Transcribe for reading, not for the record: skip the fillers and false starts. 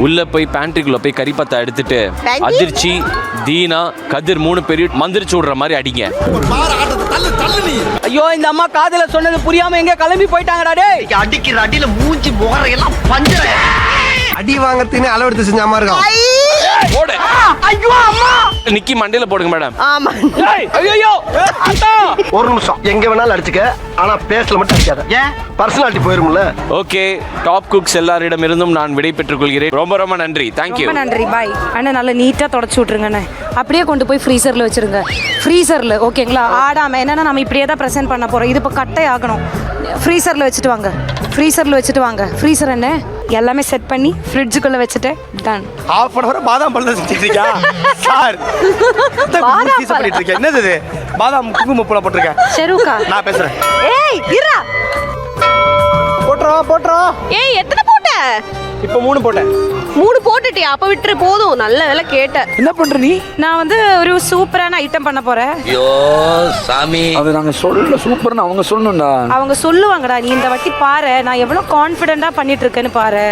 உள்ள போய் பேண்ட்ரிக்குள்ள போய் கறிப்பத்தை எடுத்துட்டு அதிர்ச்சி தீனா கதிர் 3 பேரும் மந்திரிச்சு விடுற மாதிரி அடிங்க. ஐயோ இந்த அம்மா காதுல சொன்னது புரியாம எங்க கிளம்பி போயிட்டாங்கடா டேய். அடிக்கிற அடியில மூஞ்சி முகரையெல்லாம் பஞ்சர அடி வாங்கறதுன்னு அளவெடுத்து செஞ்சாம இருக்கும். போடு. ஐயோ அம்மா நிக்கி மண்டையில போடுங்க மேடம். ஆமா. ஐயோ ஒரு நிமிஷம் எங்க வேணாலும் அடிச்சுக்க, ஆனா பேசல மட்டும் அடிக்காத. ஏன் பர்சனாலிட்டி போயிரும்ல. ஓகே, டாப் குக்ஸ் எல்லாரிடமிருந்தும் நான் விடை பெற்றுக் கொள்கிறேன். ரொம்ப ரொம்ப நன்றி. தேங்க்யூ. ரொம்ப நன்றி. பாய் அண்ணா. நல்லா நீட்டாக தொடச்சி விட்ருங்கண்ணே. அப்படியே கொண்டு போய் ஃப்ரீசரில் வச்சுருங்க. ஃப்ரீசரில் ஓகேங்களா? ஆடாமல். என்னென்னா நம்ம இப்படியே தான் ப்ரெசென்ட் பண்ண போகிறோம். இது இப்போ கட்டை ஆகணும். ஃப்ரீசரில் வச்சுட்டு வாங்க. ஃப்ரீசரில் வச்சுட்டு வாங்க. ஃப்ரீசர் என்ன எல்லாமே செட் பண்ணி ஃப்ரிட்ஜுக்குள்ளே வச்சுட்டு டன். ஹாஃப் அன் ஹவர் பாதாம் பழம் செஞ்சுட்டு இருக்கியா சார்? பண்ணிட்டு இருக்கேன். என்னது இது? பாதாம் குங்குமப்பூல போட்டிருக்கேன். ஷெருக்கா நான் பேசுறேன். ஏய் இருடா. போட்டுறோம். ஏய் எத்தனை போட்ட? இப்போ 3 போட்டேன். 3 போட்டுட்டியா? அப்ப விட்டுரு போதும். நல்ல வேலை கேட்ட. என்ன பண்ற நீ? நான் வந்து ஒரு சூப்பரான ஐட்டம் பண்ண போகிறேன். ஐயோ சாமி அது நாங்க சொல்ல சூப்பர்னு அவங்க சொல்லணும்டா. அவங்க சொல்லுவாங்கடா. நீ இந்த வாட்டி பாரு நான் எவ்வளோ கான்ஃபிடென்ட்டாக பண்ணிட்டு இருக்கேன்னு பாரு.